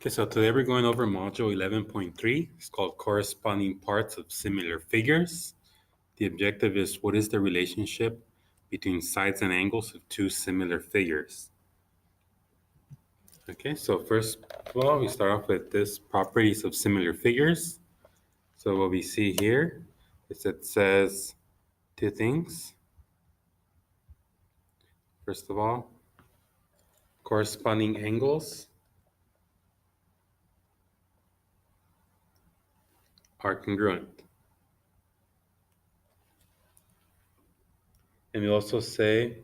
Okay, so today we're going over module 11.3. It's called corresponding parts of similar figures. The objective is what is the relationship between sides and angles of two similar figures. Okay, so first of all, we start off with this properties of similar figures. So what we see here is it says two things. First of all, corresponding angles are congruent. And we also say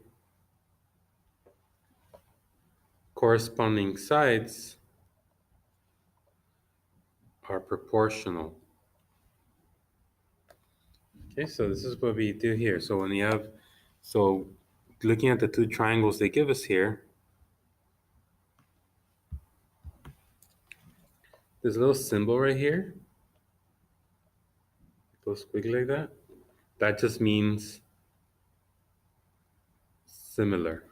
corresponding sides are proportional. Okay, so this is what we do here. So when you have, so looking at the two triangles they give us here, this little symbol right here, it goes squiggly like that. That just means similar.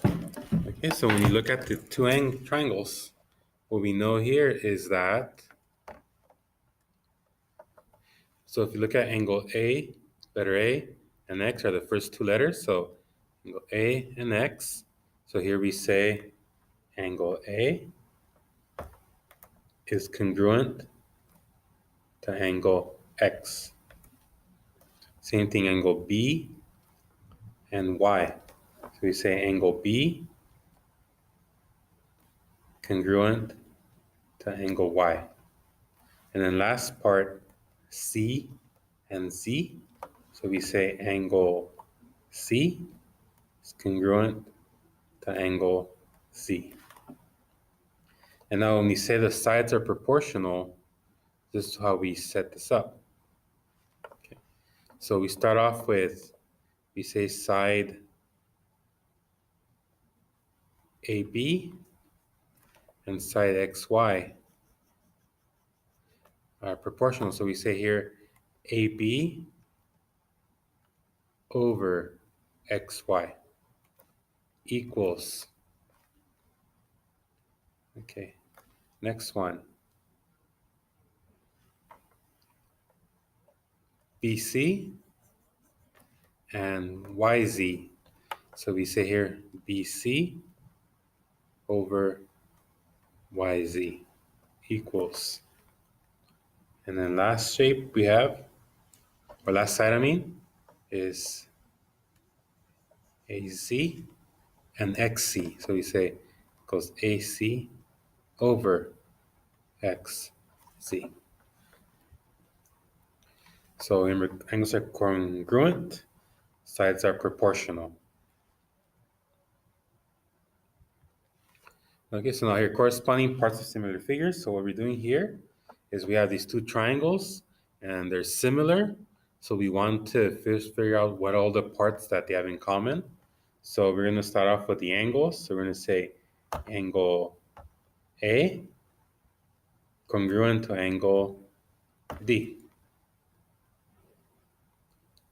Okay, so when you look at the two triangles, what we know here is that, so if you look at angle A, letter A and X are the first two letters. So angle A and X. So here we say angle A is congruent to angle X. Same thing, angle B and Y. So we say angle B congruent to angle Y. And then last part, C and Z. So we say angle C is congruent to angle Z. And now when we say the sides are proportional, this is how we set this up. Okay. So we start off with, we say side AB and side XY are proportional. So we say here AB over XY equals, okay, next one, BC and YZ. So we say here BC over YZ equals. And then last shape we have, or last side I mean, is AZ and XC. So we say it goes AC over XZ. So angles are congruent, sides are proportional. Okay, so now here, corresponding parts of similar figures. So what we're doing here is we have these two triangles and they're similar. So we want to first figure out what all the parts that they have in common. So we're going to start off with the angles. So we're going to say angle A congruent to angle D.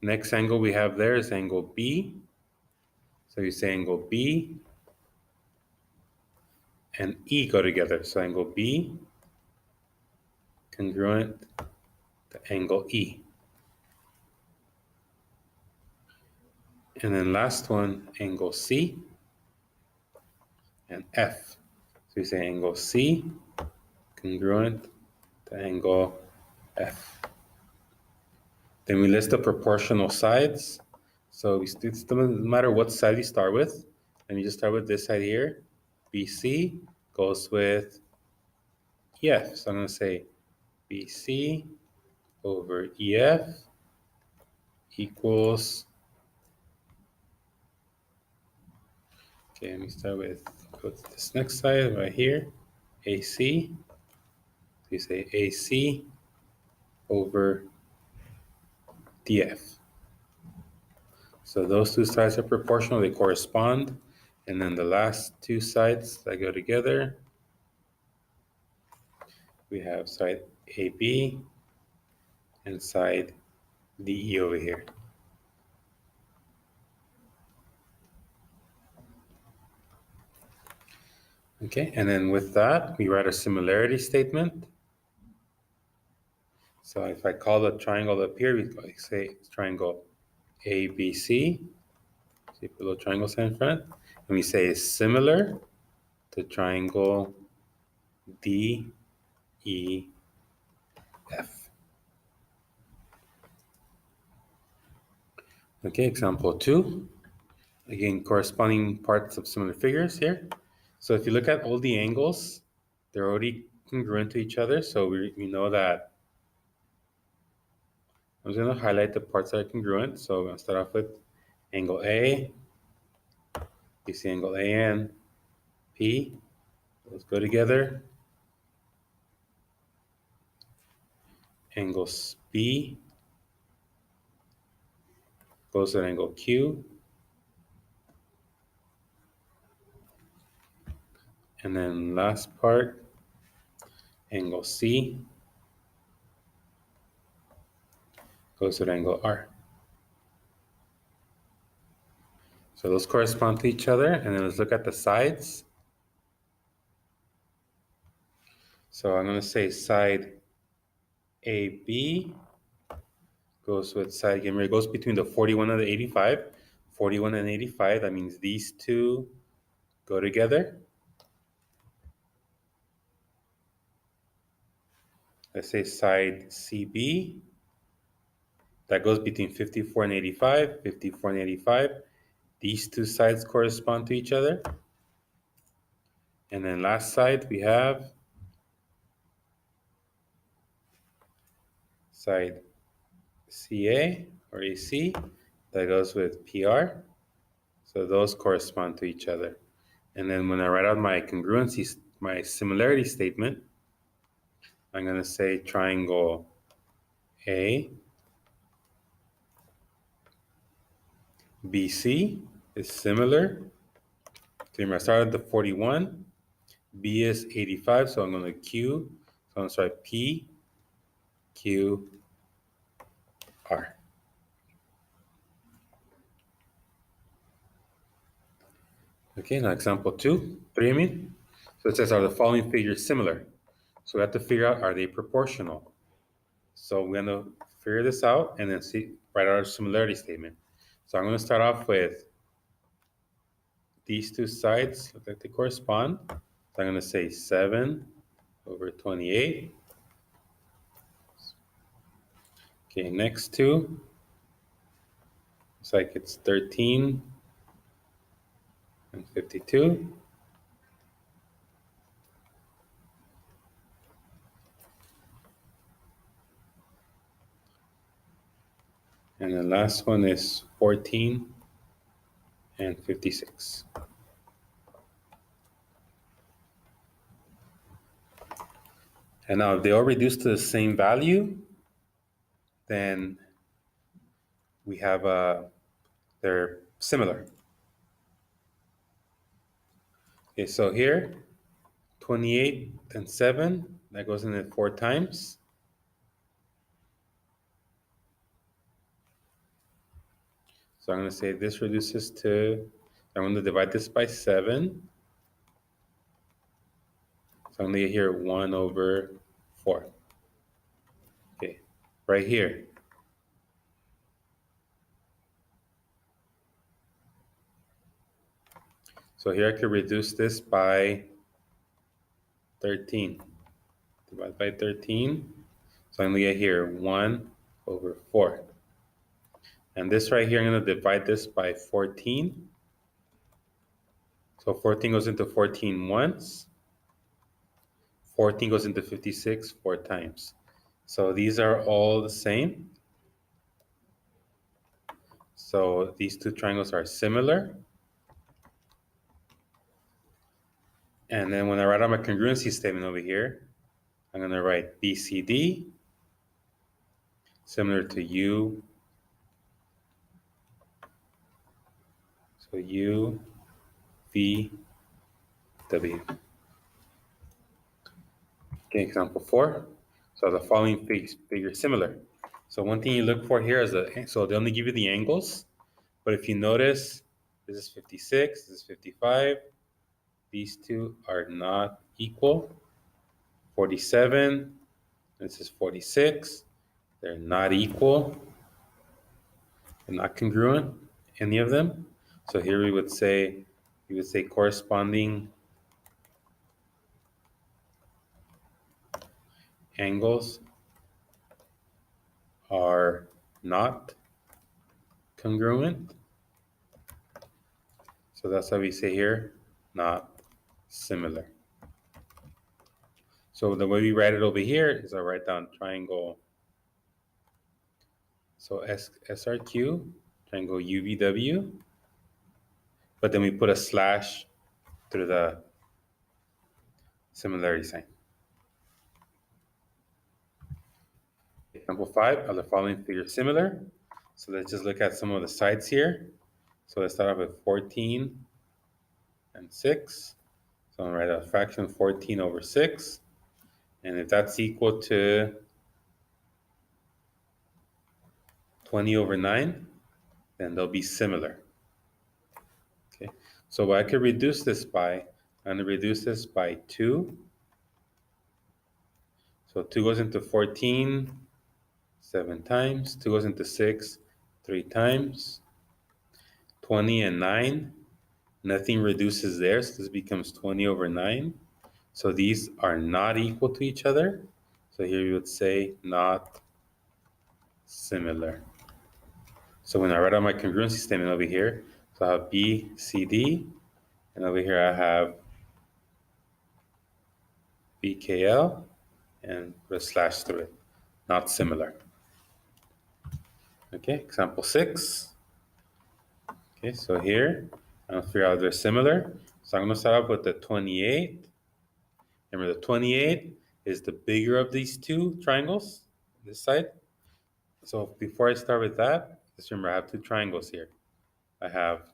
Next angle we have there is angle B. So you say angle B and E go together. So angle B congruent to angle E. And then last one, angle C and F. So you say angle C congruent to angle F. Then we list the proportional sides. So it doesn't matter what side you start with. And you just start with this side here. BC goes with EF. So I'm going to say BC over EF equals, okay, let me start with, go to this next side right here, AC. So you say AC over DF. So those two sides are proportional, they correspond. And then the last two sides that go together, we have side AB and side DE over here. Okay, and then with that, we write a similarity statement. So if I call the triangle up here, we say it's triangle ABC. So you put a little triangle sign in front, and we say it's similar to triangle DEF. Okay, example 2. Again, corresponding parts of similar figures here. So if you look at all the angles, they're already congruent to each other. So we know that I'm just going to highlight the parts that are congruent. So I'm going to start off with angle A. You see angle AN, P. Those go together. Angle B goes at angle Q. And then last part, angle C goes at angle R. So those correspond to each other. And then let's look at the sides. So I'm going to say side AB goes with side, again, it goes between the 41 and the 85. 41 and 85, that means these two go together. Let's say side CB, that goes between 54 and 85. 54 and 85, these two sides correspond to each other. And then last side, we have side CA or AC, that goes with PR. So those correspond to each other. And then when I write out my congruency, my similarity statement, I'm going to say triangle A, BC is similar. So I started the 41. B is 85, so I'm going to Q. So I'm going to write P, Q, R. Okay, now example 3, I mean. So it says, are the following figures similar? So we have to figure out, are they proportional? So we're going to figure this out and then write our similarity statement. So I'm going to start off with these two sides, look like they correspond. So I'm going to say 7 over 28. Okay, next two, looks like it's 13 and 52. And the last one is 14 and 56. And now if they all reduce to the same value, then we have they're similar. Okay, so here, 28 and 7, that goes in it 4 times. So I'm going to say this reduces to, I'm going to divide this by 7. So I'm going to get here 1 over 4. Okay, right here. So here I could reduce this by 13. Divide by 13. So I'm going to get here 1 over 4. And this right here, I'm going to divide this by 14. So 14 goes into 14 once. 14 goes into 56 4 times. So these are all the same. So these two triangles are similar. And then when I write out my congruency statement over here, I'm going to write BCD, similar to U. So U, V, W. Okay, example 4. So the following figure similar. So one thing you look for here is so they only give you the angles, but if you notice, this is 56, this is 55, these two are not equal. 47, this is 46. They're not equal. They're not congruent, any of them. So here we would say corresponding angles are not congruent. So that's how we say here, not similar. So the way we write it over here is I write down triangle. So SRQ, triangle UVW, but then we put a slash through the similarity sign. Example 5, are the following figures similar? So let's just look at some of the sides here. So let's start off with 14 and 6. So I'm going to write a fraction 14 over 6. And if that's equal to 20 over 9, then they'll be similar. Okay, so what I could reduce this by, I'm going to reduce this by 2. So 2 goes into 14 7 times. 2 goes into 6 3 times. 20 and 9, nothing reduces there, so this becomes 20 over 9. So these are not equal to each other. So here you would say not similar. So when I write out my congruency statement over here, so I have B, C, D, and over here I have BKL, and put a slash through it. Not similar. Okay, example 6. Okay, so here, I'm going to figure out they're similar. So I'm going to start off with the 28. Remember, the 28 is the bigger of these two triangles, this side. So before I start with that, just remember I have two triangles here. I have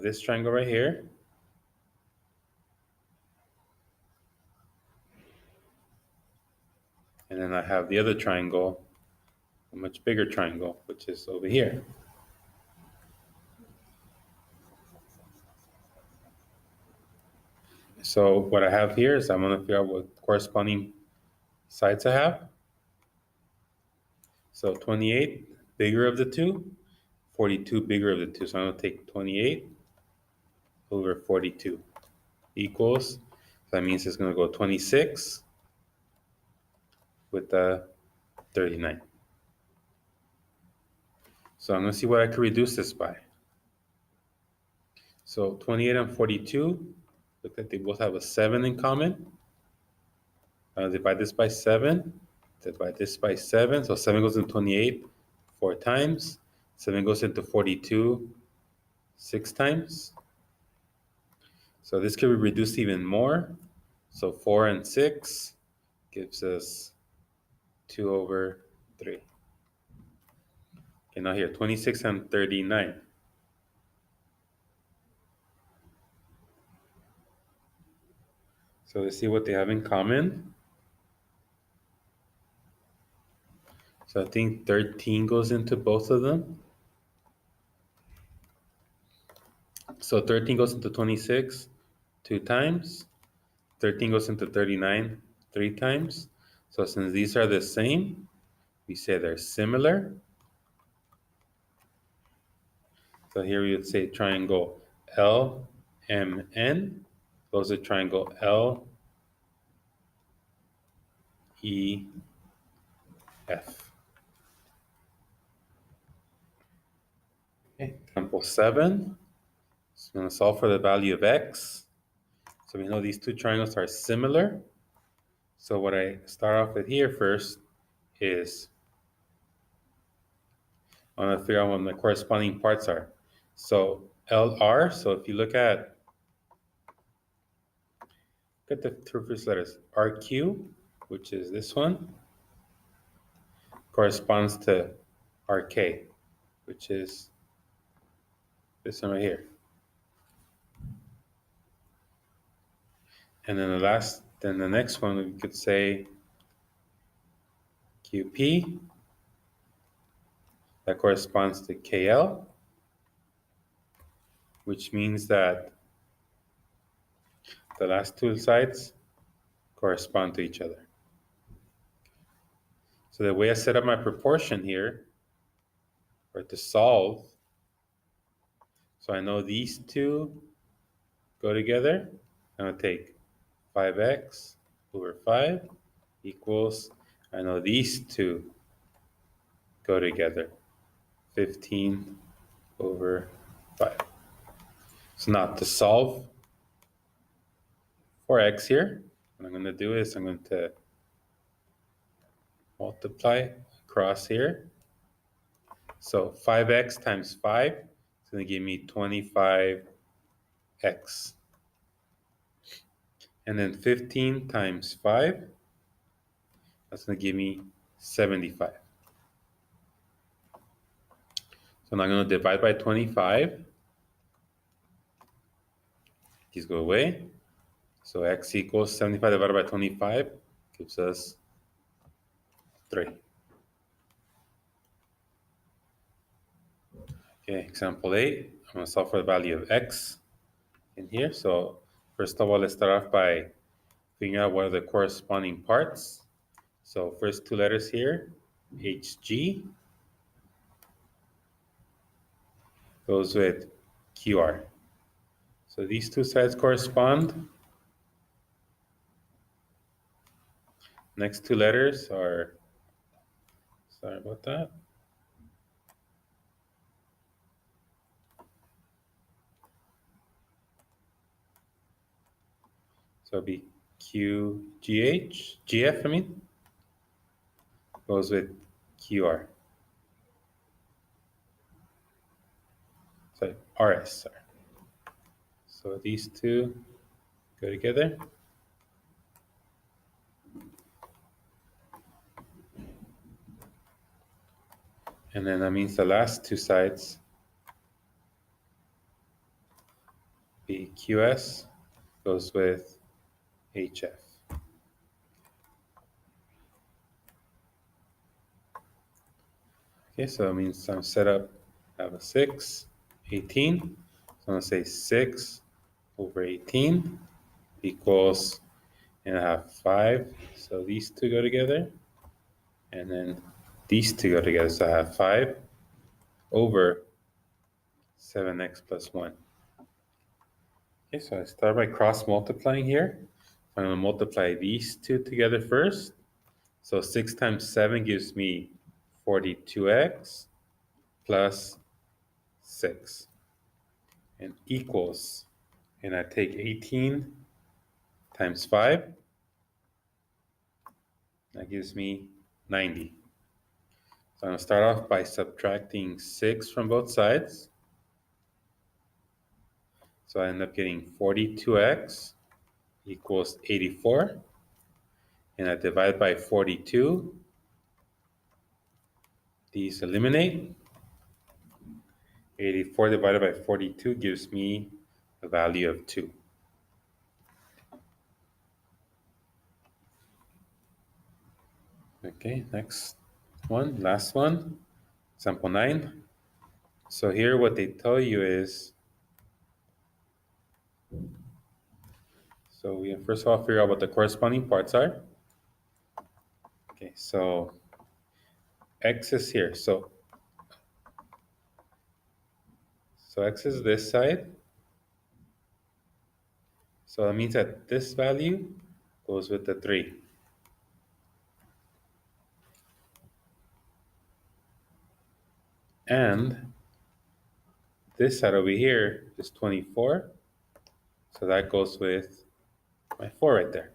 this triangle right here. And then I have the other triangle, a much bigger triangle, which is over here. So what I have here is I'm going to figure out what corresponding sides I have. So 28, bigger of the two, 42, bigger of the two. So I'm going to take 28 over 42 equals, so that means it's going to go 26 with the 39. So I'm going to see what I can reduce this by. So 28 and 42, look like they both have a 7 in common. Divide this by 7, divide this by 7. So 7 goes into 28 4 times. 7 goes into 42 6 times. So this could be reduced even more. So 4 and 6 gives us 2 over 3. Okay, now here, 26 and 39. So let's see what they have in common. So I think 13 goes into both of them. So 13 goes into 26 2 times. 13 goes into 39 3 times. So since these are the same, we say they're similar. So here we would say triangle LMN goes to triangle LEF. Okay, example 7. So we're going to solve for the value of x. So we know these two triangles are similar. So what I start off with here first is I want to figure out what the corresponding parts are. So LR, so if you look at the two first letters, RQ, which is this one, corresponds to RK, which is this one right here. And then the next one we could say QP, that corresponds to KL. which means that the last two sides correspond to each other. So the way I set up my proportion here, or to solve, so I know these two go together. I'm going to take 5x over 5 equals, I know these two go together, 15 over 5. So now to solve for x here, what I'm going to do is I'm going to multiply across here. So 5x times 5 is going to give me 25x. And then 15 times 5, that's going to give me 75. So now I'm going to divide by 25. These go away. So x equals 75 divided by 25 gives us 3. Okay, example 8. I'm going to solve for the value of x in here. So first of all, let's start off by figuring out what are the corresponding parts. So first two letters here, HG, goes with QR. So these two sides correspond. Next two letters are, sorry about that. So it'll be GF, I mean, goes with QR. Sorry, RS, sorry. So these two go together. And then that means the last two sides be QS goes with HF. Okay, so it means I'm set up, I have a 6, 18. So I'm going to say 6 over 18 equals, and I have 5. So these two go together. And then these two go together. So I have 5 over 7x plus 1. Okay, so I start by cross multiplying here. I'm going to multiply these two together first. So 6 times 7 gives me 42x plus 6 and equals, and I take 18 times 5, that gives me 90. So I'm going to start off by subtracting 6 from both sides. So I end up getting 42x equals 84. And I divide by 42. These eliminate. 84 divided by 42 gives me a value of 2. Okay, next one, last one, example 9. So here what they tell you is, so we first of all figure out what the corresponding parts are. Okay, so x is here. So x is this side. So that means that this value goes with the 3. And this side over here is 24. So that goes with my 4 right there.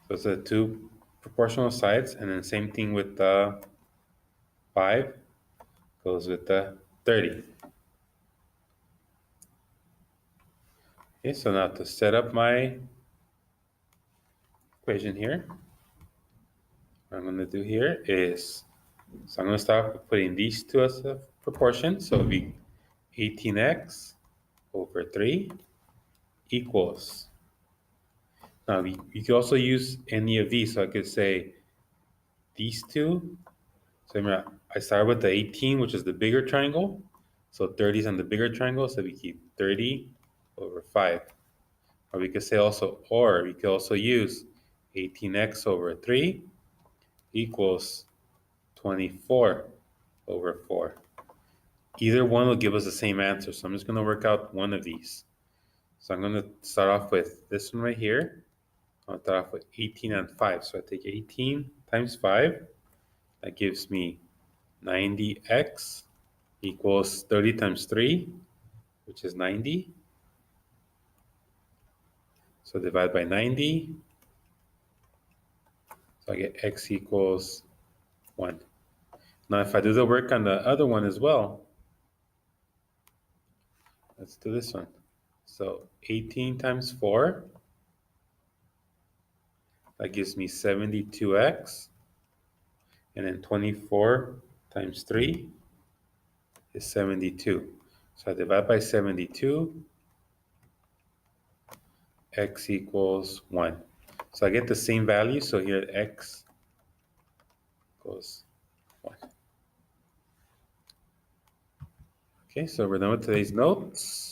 So it's the two proportional sides, and then same thing with the 5 goes with the 30. Okay, so now to set up my equation here, what I'm going to do here is, so I'm going to start with putting these two as a proportion. So it'll be 18x over 3 equals, now you can also use any of these. So I could say these two, So remember, I started with the 18, which is the bigger triangle. So 30 is on the bigger triangle, so we keep 30 over 5. Or we could say also, or we could also use 18x over 3 equals 24 over 4. Either one will give us the same answer, so I'm just going to work out one of these. So I'm going to start off with this one right here. I'll start off with 18 and 5. So I take 18 times 5. That gives me 90x equals 30 times 3, which is 90. So divide by 90. So I get x equals 1. Now if I do the work on the other one as well, let's do this one. So 18 times 4, that gives me 72x. And then 24 times 3 is 72. So I divide by 72, x equals 1. So I get the same value, so here x equals 1. Okay, so we're done with today's notes.